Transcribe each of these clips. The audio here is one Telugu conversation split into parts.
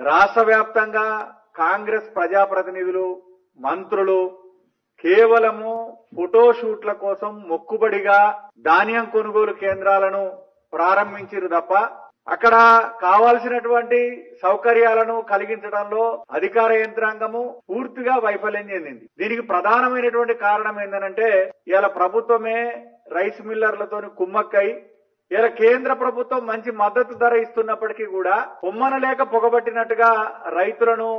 రాష్ట్ర వ్యాప్తంగా కాంగ్రెస్ ప్రజాప్రతినిధులు మంత్రులు కేవలము ఫోటోషూట్ల కోసం మొక్కుబడిగా ధాన్యం కొనుగోలు కేంద్రాలను ప్రారంభించారు తప్ప అక్కడ కావాల్సినటువంటి సౌకర్యాలను కలిగించడంలో అధికార యంత్రాంగము పూర్తిగా వైఫల్యం చెందింది. దీనికి ప్రధానమైనటువంటి కారణం ఏంటంటే ఇలా ప్రభుత్వమే రైస్ మిల్లర్లతోని కుమ్మక్కై ఇలా కేంద్ర ప్రభుత్వం మంచి మద్దతు ధర ఇస్తున్నప్పటికీ కూడా పొమ్మన లేక పొగబట్టినట్టుగా రైతులను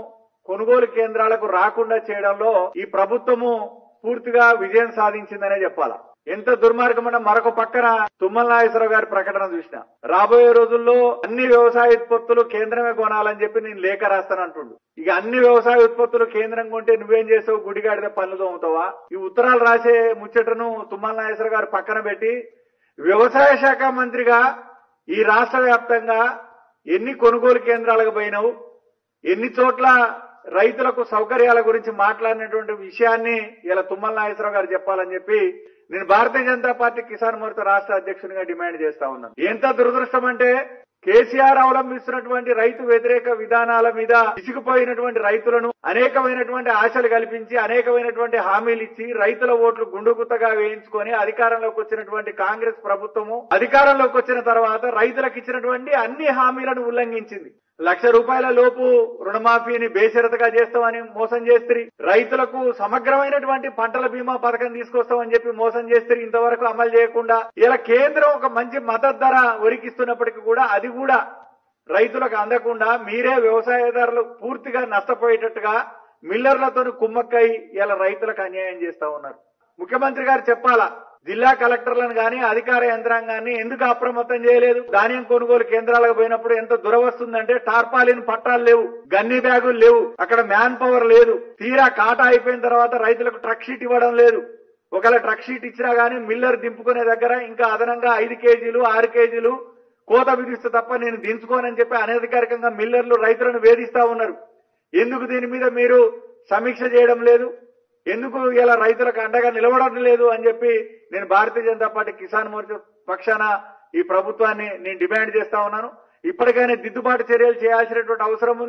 కొనుగోలు కేంద్రాలకు రాకుండా చేయడంలో ఈ ప్రభుత్వము పూర్తిగా విజయం సాధించిందనే చెప్పాలా. ఎంత దుర్మార్గమైన మరొక పక్కన తుమ్మల నాగేశ్వరరావు గారి ప్రకటన చూసిన రాబోయే రోజుల్లో అన్ని వ్యవసాయ ఉత్పత్తులు కేంద్రమే కొనాలని చెప్పి నేను లేఖ రాస్తానంటుండు. ఇక అన్ని వ్యవసాయ ఉత్పత్తులు కేంద్రం కొంటే నువ్వేం చేసావు, గుడిగాడితే పనులు తోముతావా? ఈ ఉత్తరాలు రాసే ముచ్చటను తుమ్మల నాగేశ్వరరావు గారు పక్కన పెట్టి వ్యవసాయ శాఖ మంత్రిగా ఈ రాష్ట్ర వ్యాప్తంగా ఎన్ని కొనుగోలు కేంద్రాలకు పోయినావు, ఎన్ని చోట్ల రైతులకు సౌకర్యాల గురించి మాట్లాడినటువంటి విషయాన్ని ఇలా తుమ్మల నాగేశ్వరరావు గారు చెప్పాలని చెప్పి నేను భారతీయ జనతా పార్టీ కిసాన్ మోర్చా రాష్ట్ర అధ్యక్షునిగా డిమాండ్ చేస్తా ఉన్నాను. ఎంత దురదృష్టం అంటే కేసీఆర్ అవలంబిస్తున్నటువంటి రైతు వ్యతిరేక విధానాల మీద విసిగిపోయినటువంటి రైతులను అనేకమైనటువంటి ఆశలు కల్పించి అనేకమైనటువంటి హామీలు ఇచ్చి రైతుల ఓట్లు గుండుగుత్తగా వేయించుకొని అధికారంలోకి వచ్చినటువంటి కాంగ్రెస్ ప్రభుత్వము అధికారంలోకి వచ్చిన తర్వాత రైతులకు ఇచ్చినటువంటి అన్ని హామీలను ఉల్లంఘించింది. ₹1,00,000 లోపు రుణమాఫీని బేషరతుగా చేస్తామని మోసం చేస్త్రీ, రైతులకు సమగ్రమైనటువంటి పంటల బీమా పథకం తీసుకొస్తామని చెప్పి మోసం చేస్త్రీ, ఇంతవరకు అమలు చేయకుండా ఇలా కేంద్రం ఒక మంచి మద్దతు ధర ఒరికిస్తున్నప్పటికీ కూడా అది కూడా రైతులకు అందకుండా మీరే వ్యవసాయదారులు పూర్తిగా నష్టపోయేటట్టుగా మిల్లర్లతో కుమ్మక్కై ఇలా రైతులకు అన్యాయం చేస్తా ఉన్నారు. ముఖ్యమంత్రి గారు చెప్పాలా, జిల్లా కలెక్టర్లను గాని అధికార యంత్రాంగాన్ని ఎందుకు అప్రమత్తం చేయలేదు? ధాన్యం కొనుగోలు కేంద్రాలకు పోయినప్పుడు ఎంత దురవస్తుందంటే టార్పాలిన్ పట్టాలు లేవు, గన్ని బ్యాగులు లేవు, అక్కడ మ్యాన్ పవర్ లేదు, తీరా కాటా అయిపోయిన తర్వాత రైతులకు ట్రక్ షీట్ ఇవ్వడం లేదు. ఒకవేళ ట్రక్ షీట్ ఇచ్చినా గానీ మిల్లర్ దింపుకునే దగ్గర ఇంకా అదనంగా 5 కేజీలు 6 కేజీలు కోత విధిస్తే తప్ప నేను దించుకోనని చెప్పి అనధికారికంగా మిల్లర్లు రైతులను వేధిస్తా ఉన్నారు. ఎందుకు దీని మీద మీరు సమీక్ష చేయడం లేదు? ఎందుకు ఇలా రైతులకు అండగా నిలబడడం లేదు అని చెప్పి నేను భారతీయ జనతా పార్టీ కిసాన్ మోర్చా పక్షాన ఈ ప్రభుత్వాన్ని నేను డిమాండ్ చేస్తా ఉన్నాను. ఇప్పటికైనా దిద్దుబాటు చర్యలు చేయాల్సినటువంటి అవసరం ఉంది.